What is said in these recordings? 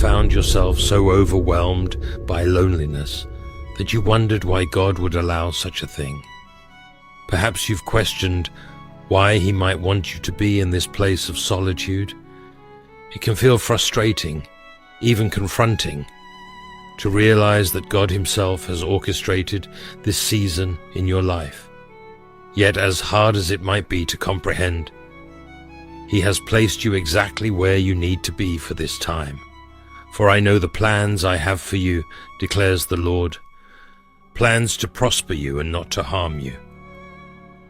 found yourself so overwhelmed by loneliness that you wondered why God would allow such a thing? Perhaps you've questioned why He might want you to be in this place of solitude. It can feel frustrating, even confronting, to realize that God Himself has orchestrated this season in your life. Yet, as hard as it might be to comprehend, He has placed you exactly where you need to be for this time. For I know the plans I have for you, declares the Lord, plans to prosper you and not to harm you,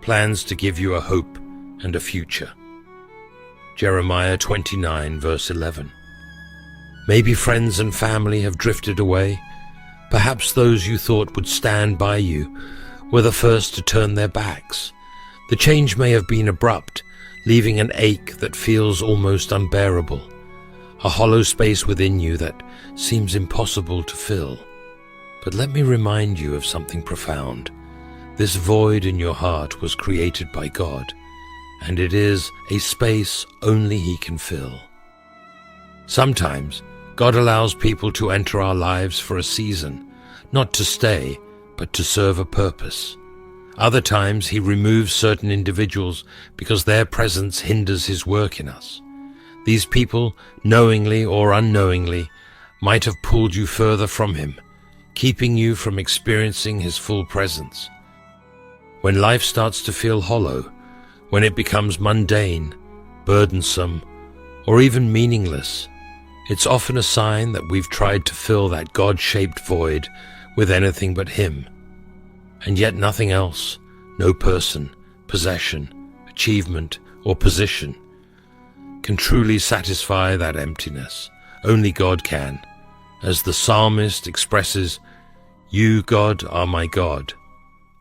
plans to give you a hope and a future. Jeremiah 29, verse 11. Maybe friends and family have drifted away. Perhaps those you thought would stand by you were the first to turn their backs. The change may have been abrupt, leaving an ache that feels almost unbearable, a hollow space within you that seems impossible to fill. But let me remind you of something profound. This void in your heart was created by God, and it is a space only He can fill. Sometimes God allows people to enter our lives for a season, not to stay, but to serve a purpose. Other times He removes certain individuals because their presence hinders His work in us. These people, knowingly or unknowingly, might have pulled you further from Him, keeping you from experiencing His full presence. When life starts to feel hollow, when it becomes mundane, burdensome, or even meaningless, it's often a sign that we've tried to fill that God-shaped void with anything but Him. And yet nothing else, no person, possession, achievement, or position, can truly satisfy that emptiness. Only God can. As the psalmist expresses, "You, God, are my God.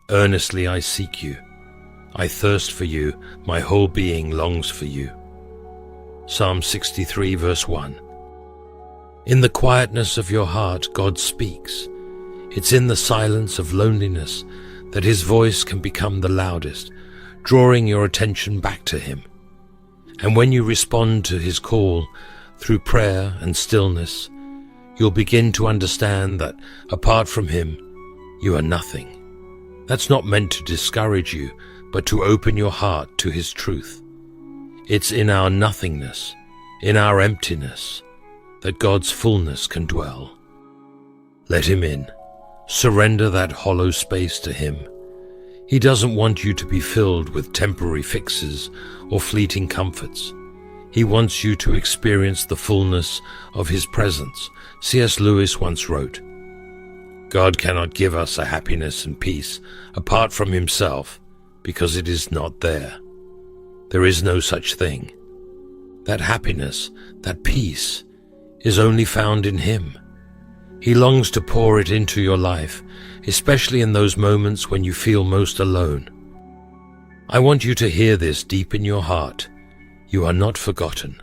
Earnestly I seek you. I thirst for you. My whole being longs for you." Psalm 63, verse 1. In the quietness of your heart, God speaks. It's in the silence of loneliness that His voice can become the loudest, drawing your attention back to Him. And when you respond to His call through prayer and stillness, you'll begin to understand that apart from Him, you are nothing. That's not meant to discourage you, but to open your heart to His truth. It's in our nothingness, in our emptiness, that God's fullness can dwell. Let Him in. Surrender that hollow space to Him. He doesn't want you to be filled with temporary fixes or fleeting comforts. He wants you to experience the fullness of His presence. C.S. Lewis once wrote, "God cannot give us a happiness and peace apart from Himself, because it is not there. There is no such thing. That happiness, that peace, is only found in Him. He longs to pour it into your life, especially in those moments when you feel most alone. I want you to hear this deep in your heart. You are not forgotten.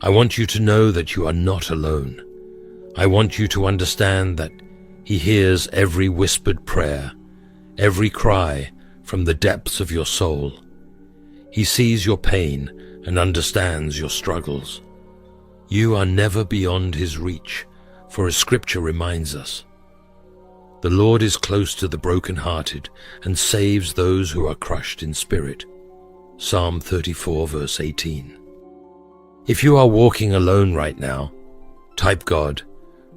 I want you to know that you are not alone. I want you to understand that He hears every whispered prayer, every cry from the depths of your soul. He sees your pain and understands your struggles. You are never beyond His reach, for as Scripture reminds us, the Lord is close to the brokenhearted and saves those who are crushed in spirit. Psalm 34, verse 18. If you are walking alone right now, type God,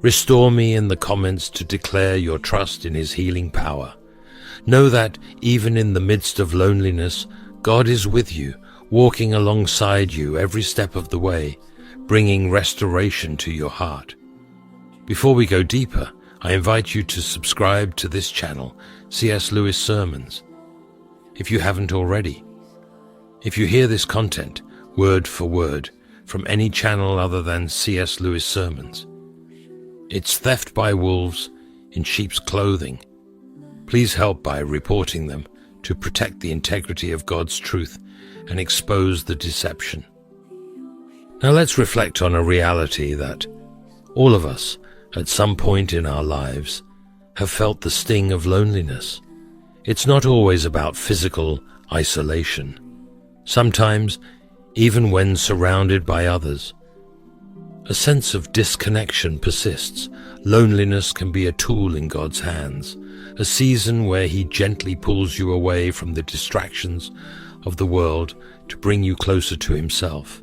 restore me in the comments to declare your trust in His healing power. Know that even in the midst of loneliness, God is with you, walking alongside you every step of the way, bringing restoration to your heart. Before we go deeper, I invite you to subscribe to this channel, C.S. Lewis Sermons, if you haven't already. If you hear this content, word for word, from any channel other than C.S. Lewis Sermons, it's theft by wolves in sheep's clothing. Please help by reporting them to protect the integrity of God's truth and expose the deception. Now let's reflect on a reality that all of us, at some point in our lives, have felt the sting of loneliness. It's not always about physical isolation. Sometimes, even when surrounded by others, A sense of disconnection persists. Loneliness can be a tool in God's hands, a season where He gently pulls you away from the distractions of the world to bring you closer to Himself.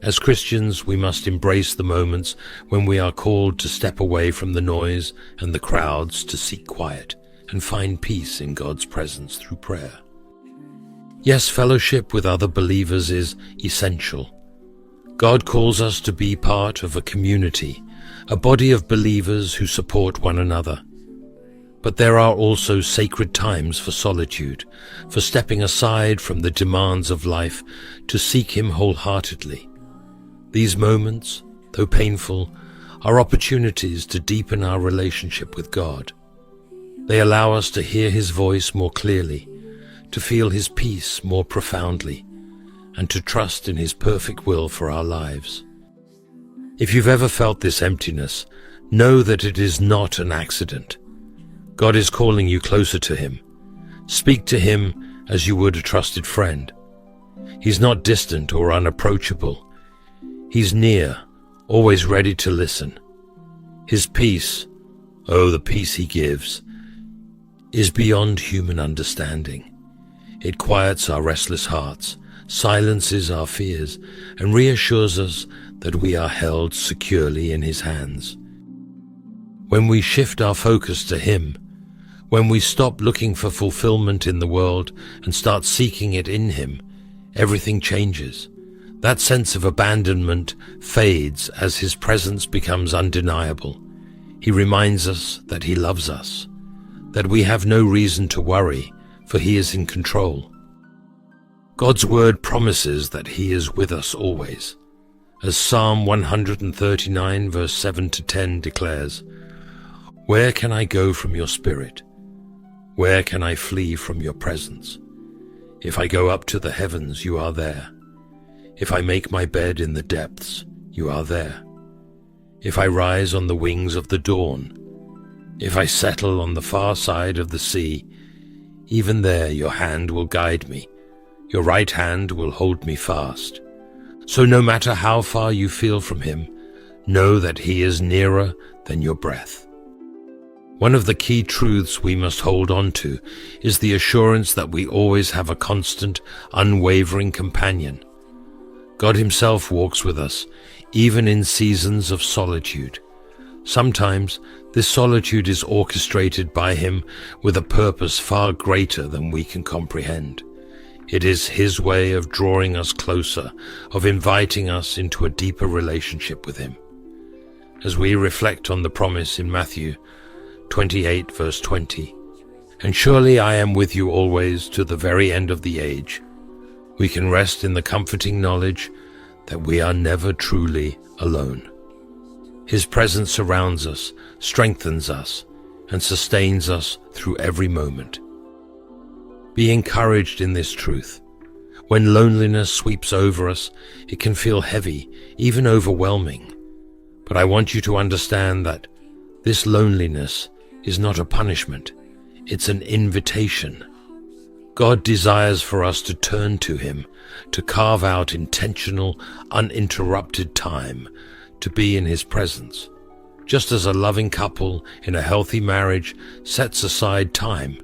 As Christians, we must embrace the moments when we are called to step away from the noise and the crowds to seek quiet and find peace in God's presence through prayer. Yes, fellowship with other believers is essential. God calls us to be part of a community, a body of believers who support one another. But there are also sacred times for solitude, for stepping aside from the demands of life to seek Him wholeheartedly. These moments, though painful, are opportunities to deepen our relationship with God. They allow us to hear His voice more clearly, to feel His peace more profoundly, and to trust in His perfect will for our lives. If you've ever felt this emptiness, know that it is not an accident. God is calling you closer to Him. Speak to Him as you would a trusted friend. He's not distant or unapproachable. He's near, always ready to listen. His peace, oh, the peace He gives, is beyond human understanding. It quiets our restless hearts, silences our fears, and reassures us that we are held securely in His hands. When we shift our focus to Him, when we stop looking for fulfillment in the world and start seeking it in Him, everything changes. That sense of abandonment fades as His presence becomes undeniable. He reminds us that He loves us, that we have no reason to worry, for He is in control. God's word promises that He is with us always. As Psalm 139 verse 7 to 10 declares, "Where can I go from your spirit? Where can I flee from your presence? If I go up to the heavens, you are there. If I make my bed in the depths, you are there. If I rise on the wings of the dawn, if I settle on the far side of the sea, even there your hand will guide me. Your right hand will hold me fast. So no matter how far you feel from Him, know that He is nearer than your breath." One of the key truths we must hold on to is the assurance that we always have a constant, unwavering companion. God Himself walks with us, even in seasons of solitude. Sometimes this solitude is orchestrated by Him with a purpose far greater than we can comprehend. It is His way of drawing us closer, of inviting us into a deeper relationship with Him. As we reflect on the promise in Matthew 28 verse 20, "And surely I am with you always to the very end of the age," we can rest in the comforting knowledge that we are never truly alone. His presence surrounds us, strengthens us, and sustains us through every moment. Be encouraged in this truth. When loneliness sweeps over us, it can feel heavy, even overwhelming. But I want you to understand that this loneliness is not a punishment. It's an invitation. God desires for us to turn to Him, to carve out intentional, uninterrupted time to be in His presence. Just as a loving couple in a healthy marriage sets aside time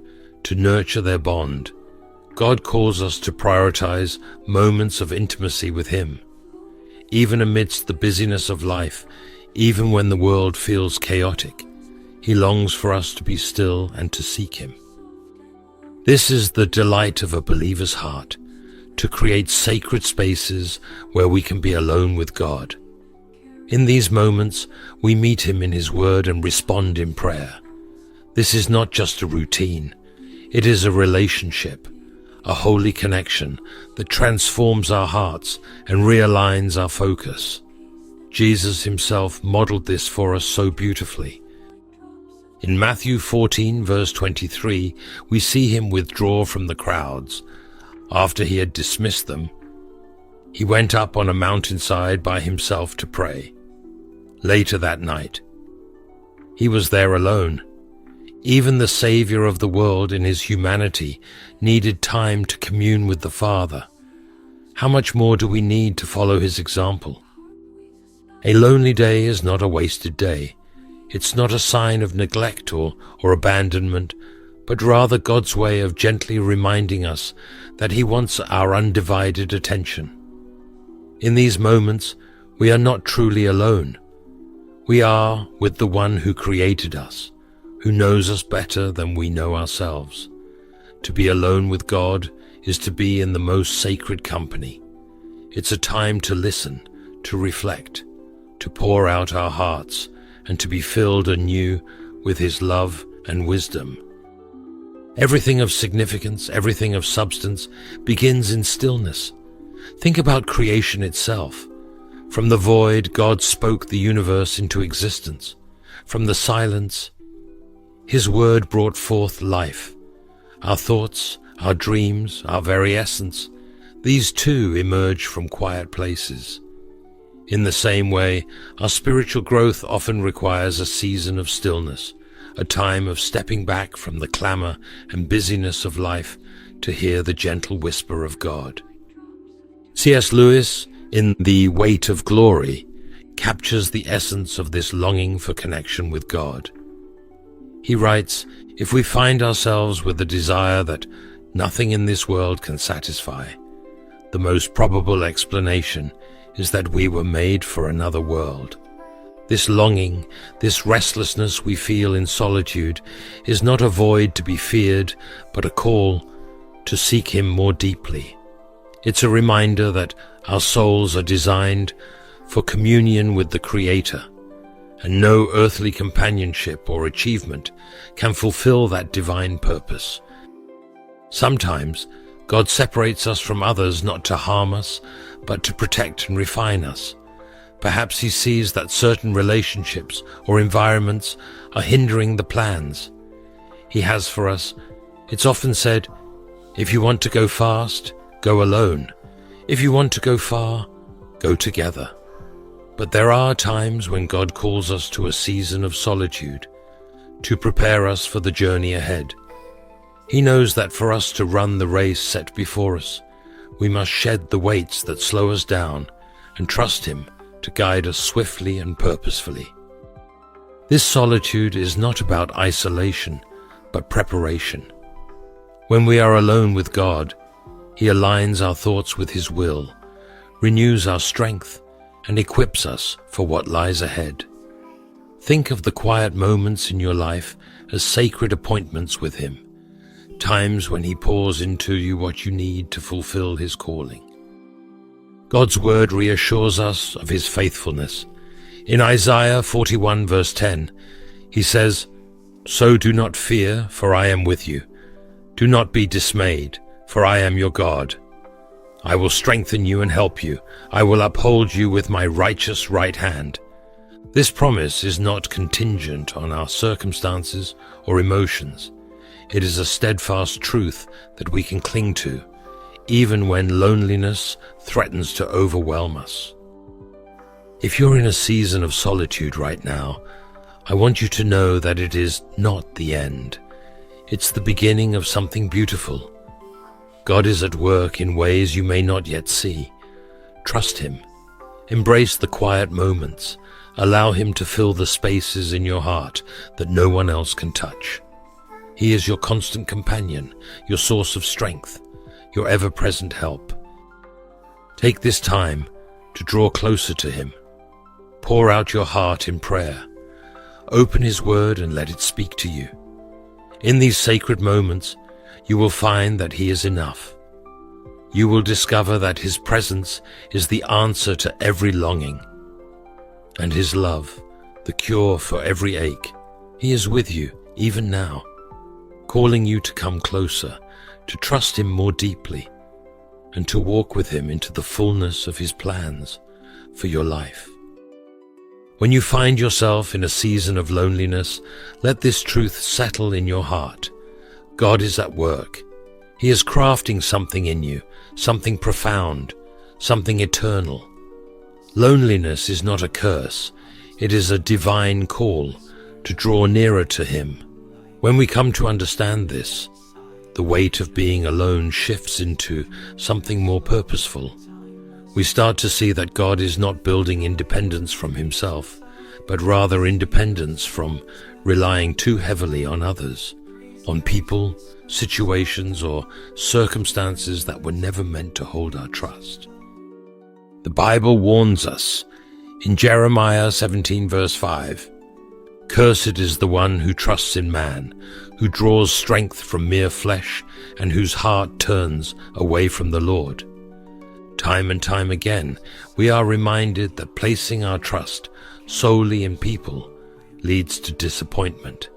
to nurture their bond, God calls us to prioritize moments of intimacy with Him. Even amidst the busyness of life, even when the world feels chaotic, He longs for us to be still and to seek Him. This is the delight of a believer's heart, to create sacred spaces where we can be alone with God. In these moments, we meet Him in His Word and respond in prayer. This is not just a routine. It is a relationship, a holy connection that transforms our hearts and realigns our focus. Jesus Himself modeled this for us so beautifully. In Matthew 14 verse 23, we see Him withdraw from the crowds. After He had dismissed them, He went up on a mountainside by Himself to pray. Later that night, He was there alone. Even the Savior of the world in His humanity needed time to commune with the Father. How much more do we need to follow His example? A lonely day is not a wasted day. It's not a sign of neglect or abandonment, but rather God's way of gently reminding us that He wants our undivided attention. In these moments, we are not truly alone. We are with the One who created us, who knows us better than we know ourselves. To be alone with God is to be in the most sacred company. It's a time to listen, to reflect, to pour out our hearts, and to be filled anew with His love and wisdom. Everything of significance, everything of substance, begins in stillness. Think about creation itself. From the void, God spoke the universe into existence. From the silence, His word brought forth life. Our thoughts, our dreams, our very essence, these too emerge from quiet places. In the same way, our spiritual growth often requires a season of stillness, a time of stepping back from the clamor and busyness of life to hear the gentle whisper of God. C.S. Lewis, in The Weight of Glory, captures the essence of this longing for connection with God. He writes, "If we find ourselves with the desire that nothing in this world can satisfy, the most probable explanation is that we were made for another world. This longing, this restlessness we feel in solitude is not a void to be feared, but a call to seek Him more deeply. It's a reminder that our souls are designed for communion with the Creator, and no earthly companionship or achievement can fulfill that divine purpose. Sometimes God separates us from others not to harm us, but to protect and refine us. Perhaps He sees that certain relationships or environments are hindering the plans He has for us. It's often said, if you want to go fast, go alone. If you want to go far, go together. But there are times when God calls us to a season of solitude, to prepare us for the journey ahead. He knows that for us to run the race set before us, we must shed the weights that slow us down and trust Him to guide us swiftly and purposefully. This solitude is not about isolation, but preparation. When we are alone with God, He aligns our thoughts with His will, renews our strength, and equips us for what lies ahead. Think of the quiet moments in your life as sacred appointments with Him, times when He pours into you what you need to fulfill His calling. God's word reassures us of His faithfulness. In Isaiah 41 verse 10, He says, "So do not fear, for I am with you. Do not be dismayed, for I am your God. I will strengthen you and help you. I will uphold you with my righteous right hand." This promise is not contingent on our circumstances or emotions. It is a steadfast truth that we can cling to, even when loneliness threatens to overwhelm us. If you're in a season of solitude right now, I want you to know that it is not the end. It's the beginning of something beautiful. God is at work in ways you may not yet see. Trust Him. Embrace the quiet moments. Allow Him to fill the spaces in your heart that no one else can touch. He is your constant companion, your source of strength, your ever-present help. Take this time to draw closer to Him. Pour out your heart in prayer. Open His word and let it speak to you. In these sacred moments, you will find that He is enough. You will discover that His presence is the answer to every longing, and His love, the cure for every ache. He is with you, even now, calling you to come closer, to trust Him more deeply, and to walk with Him into the fullness of His plans for your life. When you find yourself in a season of loneliness, let this truth settle in your heart. God is at work. He is crafting something in you, something profound, something eternal. Loneliness is not a curse. It is a divine call to draw nearer to Him. When we come to understand this, the weight of being alone shifts into something more purposeful. we start to see that God is not building independence from himself, but rather independence from relying too heavily on others, on people, situations, or circumstances that were never meant to hold our trust. The Bible warns us in Jeremiah 17 verse 5, "Cursed is the one who trusts in man, who draws strength from mere flesh, and whose heart turns away from the Lord." Time and time again, we are reminded that placing our trust solely in people leads to disappointment.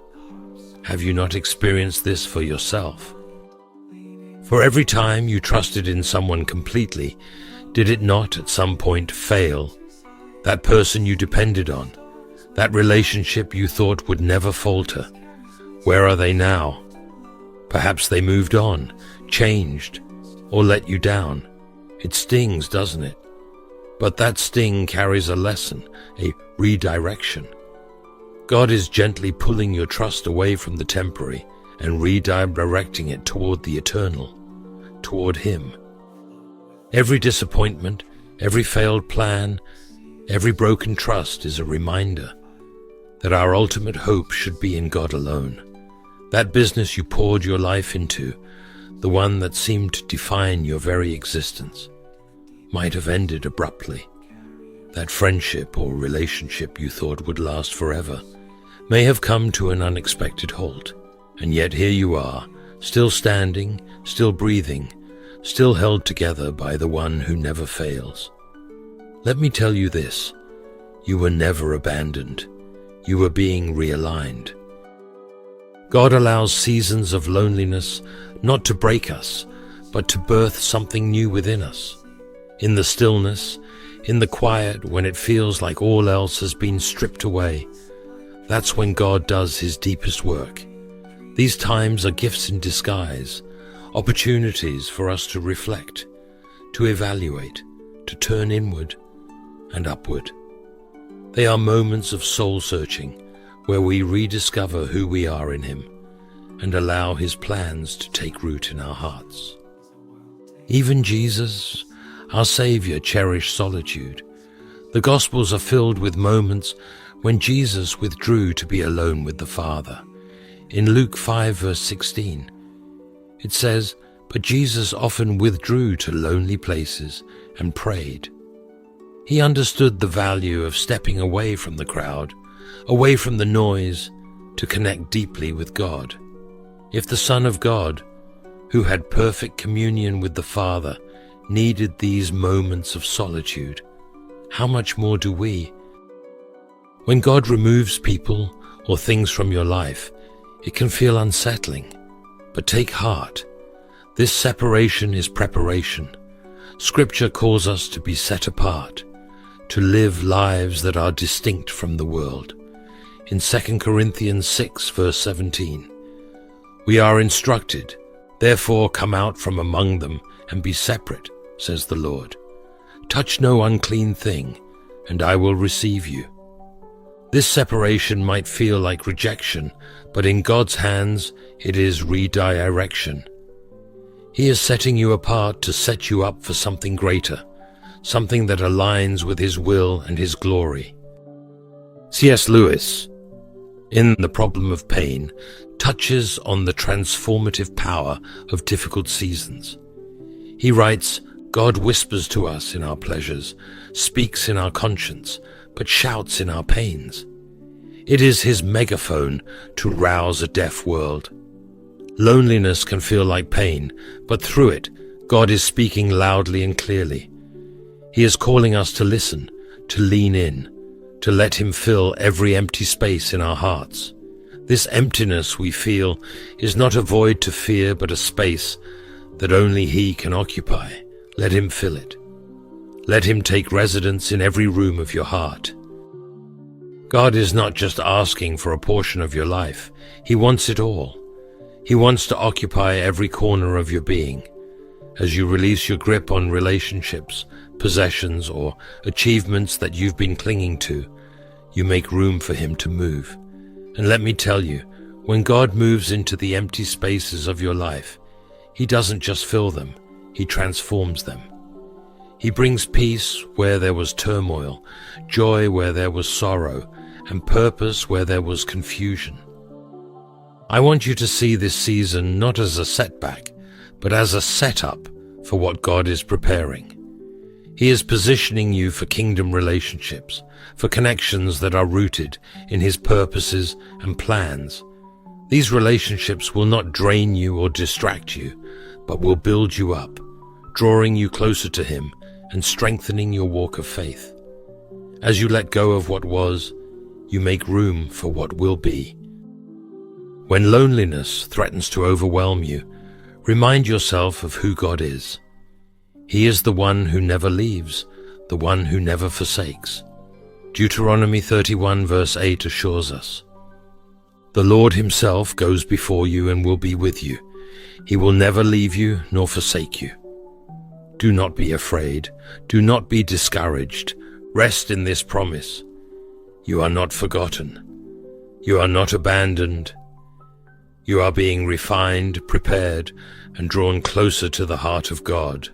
Have you not experienced this for yourself? For every time you trusted in someone completely, did it not at some point fail? That person you depended on, that relationship you thought would never falter, where are they now? Perhaps they moved on, changed, or let you down. It stings, doesn't it? But that sting carries a lesson, a redirection. God is gently pulling your trust away from the temporary and redirecting it toward the eternal, toward Him. Every disappointment, every failed plan, every broken trust is a reminder that our ultimate hope should be in God alone. That business you poured your life into, the one that seemed to define your very existence, might have ended abruptly. That friendship or relationship you thought would last forever may have come to an unexpected halt, and yet here you are, still standing, still breathing, still held together by the one who never fails. Let me tell you this, you were never abandoned. You were being realigned. God allows seasons of loneliness not to break us, but to birth something new within us. In the stillness, in the quiet, when it feels like all else has been stripped away, that's when God does His deepest work. These times are gifts in disguise, opportunities for us to reflect, to evaluate, to turn inward and upward. They are moments of soul-searching, where we rediscover who we are in Him and allow His plans to take root in our hearts. Even Jesus, our Savior, cherished solitude. The Gospels are filled with moments when Jesus withdrew to be alone with the Father. In Luke 5 verse 16, it says, "But Jesus often withdrew to lonely places and prayed." He understood the value of stepping away from the crowd, away from the noise, to connect deeply with God. If the Son of God, who had perfect communion with the Father, needed these moments of solitude, how much more do we? When God removes people or things from your life, it can feel unsettling. But take heart. This separation is preparation. Scripture calls us to be set apart, to live lives that are distinct from the world. In 2 Corinthians 6 verse 17, "We are instructed, therefore come out from among them and be separate, says the Lord. Touch no unclean thing, and I will receive you." This separation might feel like rejection, but in God's hands it is redirection. He is setting you apart to set you up for something greater, something that aligns with His will and His glory. C.S. Lewis, in The Problem of Pain, touches on the transformative power of difficult seasons. He writes, "God whispers to us in our pleasures, speaks in our conscience, but shouts in our pains. It is His megaphone to rouse a deaf world." Loneliness can feel like pain, but through it, God is speaking loudly and clearly. He is calling us to listen, to lean in, to let Him fill every empty space in our hearts. This emptiness we feel is not a void to fear, but a space that only He can occupy. Let Him fill it. Let Him take residence in every room of your heart. God is not just asking for a portion of your life. He wants it all. He wants to occupy every corner of your being. As you release your grip on relationships, possessions, or achievements that you've been clinging to, you make room for Him to move. And let me tell you, when God moves into the empty spaces of your life, He doesn't just fill them, He transforms them. He brings peace where there was turmoil, joy where there was sorrow, and purpose where there was confusion. I want you to see this season not as a setback, but as a setup for what God is preparing. He is positioning you for kingdom relationships, for connections that are rooted in His purposes and plans. These relationships will not drain you or distract you, but will build you up, drawing you closer to Him and strengthening your walk of faith. As you let go of what was, you make room for what will be. When loneliness threatens to overwhelm you, remind yourself of who God is. He is the one who never leaves, the one who never forsakes. Deuteronomy 31 verse 8 assures us, "The Lord Himself goes before you and will be with you. He will never leave you nor forsake you." Do not be afraid. Do not be discouraged. Rest in this promise. You are not forgotten. You are not abandoned. You are being refined, prepared, and drawn closer to the heart of God.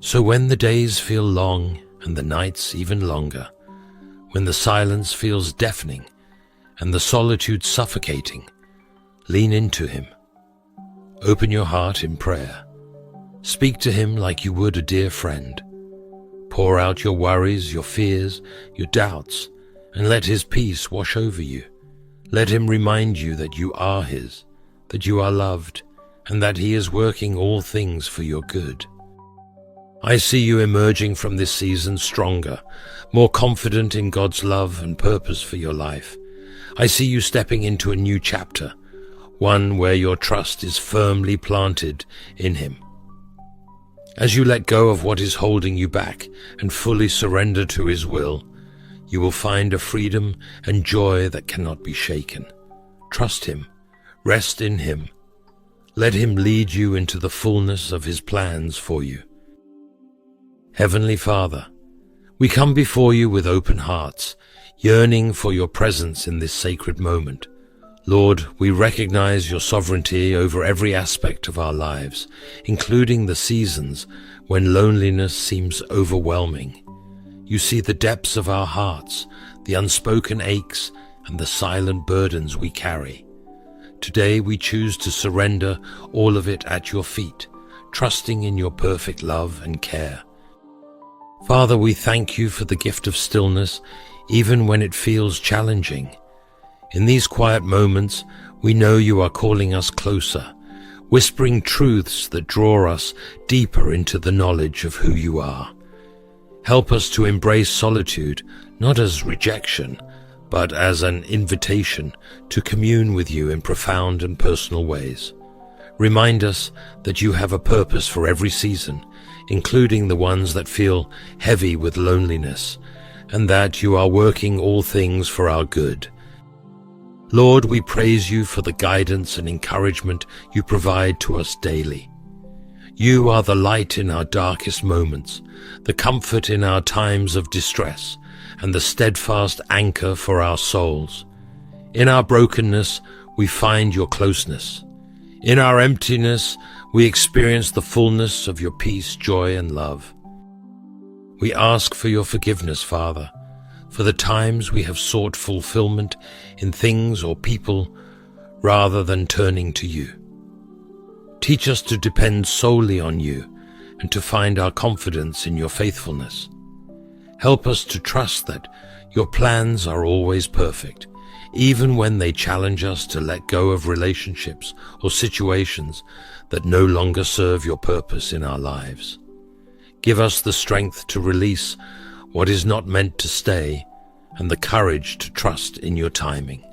So when the days feel long and the nights even longer, when the silence feels deafening and the solitude suffocating, lean into Him. Open your heart in prayer. Speak to Him like you would a dear friend. Pour out your worries, your fears, your doubts, and let His peace wash over you. Let Him remind you that you are His, that you are loved, and that He is working all things for your good. I see you emerging from this season stronger, more confident in God's love and purpose for your life. I see you stepping into a new chapter, one where your trust is firmly planted in Him. As you let go of what is holding you back and fully surrender to His will, you will find a freedom and joy that cannot be shaken. Trust Him. Rest in Him. Let Him lead you into the fullness of His plans for you. Heavenly Father, we come before you with open hearts, yearning for your presence in this sacred moment. Lord, we recognize your sovereignty over every aspect of our lives, including the seasons when loneliness seems overwhelming. You see the depths of our hearts, the unspoken aches, and the silent burdens we carry. Today we choose to surrender all of it at your feet, trusting in your perfect love and care. Father, we thank you for the gift of stillness, even when it feels challenging. In these quiet moments, we know you are calling us closer, whispering truths that draw us deeper into the knowledge of who you are. Help us to embrace solitude, not as rejection, but as an invitation to commune with you in profound and personal ways. Remind us that you have a purpose for every season, including the ones that feel heavy with loneliness, and that you are working all things for our good. Lord, we praise you for the guidance and encouragement you provide to us daily. You are the light in our darkest moments, the comfort in our times of distress, and the steadfast anchor for our souls. In our brokenness, we find your closeness. In our emptiness, we experience the fullness of your peace, joy, and love. We ask for your forgiveness, Father, for the times we have sought fulfillment in things or people rather than turning to you. Teach us to depend solely on you and to find our confidence in your faithfulness. Help us to trust that your plans are always perfect, even when they challenge us to let go of relationships or situations that no longer serve your purpose in our lives. Give us the strength to release what is not meant to stay and the courage to trust in your timing.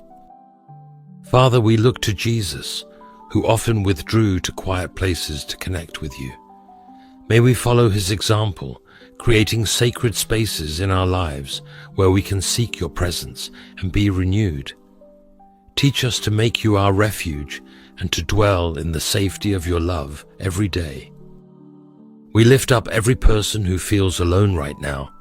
Father, we look to Jesus, who often withdrew to quiet places to connect with you. May we follow his example, creating sacred spaces in our lives where we can seek your presence and be renewed. Teach us to make you our refuge and to dwell in the safety of your love every day. We lift up every person who feels alone right now.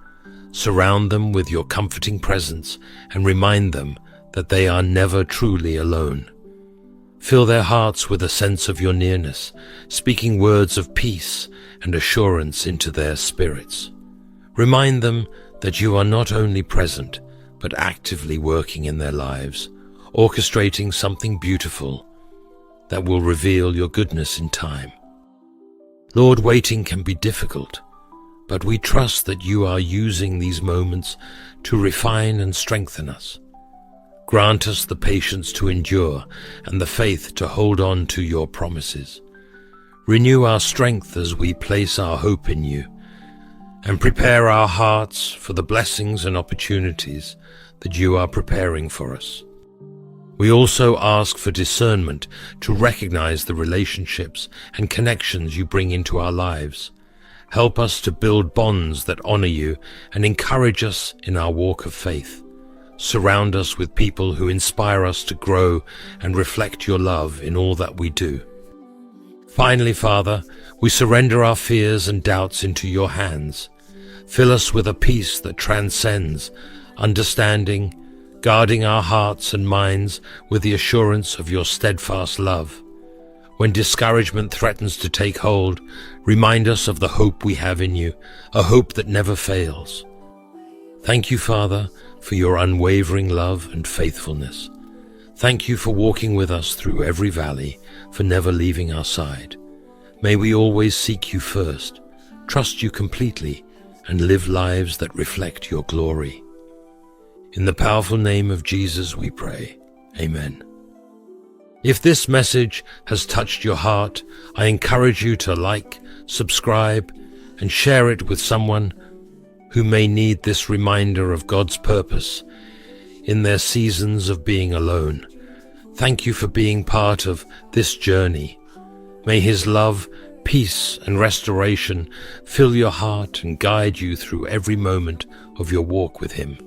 Surround them with your comforting presence and remind them that they are never truly alone. Fill their hearts with a sense of your nearness, speaking words of peace and assurance into their spirits. Remind them that you are not only present, but actively working in their lives, orchestrating something beautiful that will reveal your goodness in time. Lord, waiting can be difficult, but we trust that you are using these moments to refine and strengthen us. Grant us the patience to endure and the faith to hold on to your promises. Renew our strength as we place our hope in you, and prepare our hearts for the blessings and opportunities that you are preparing for us. We also ask for discernment to recognize the relationships and connections you bring into our lives. Help us to build bonds that honor you and encourage us in our walk of faith. Surround us with people who inspire us to grow and reflect your love in all that we do. Finally, Father, we surrender our fears and doubts into your hands. Fill us with a peace that transcends understanding, guarding our hearts and minds with the assurance of your steadfast love. When discouragement threatens to take hold, remind us of the hope we have in you, a hope that never fails. Thank you, Father, for your unwavering love and faithfulness. Thank you for walking with us through every valley, for never leaving our side. May we always seek you first, trust you completely, and live lives that reflect your glory. In the powerful name of Jesus we pray. Amen. If this message has touched your heart, I encourage you to like, subscribe, and share it with someone who may need this reminder of God's purpose in their seasons of being alone. Thank you for being part of this journey. May His love, peace, and restoration fill your heart and guide you through every moment of your walk with Him.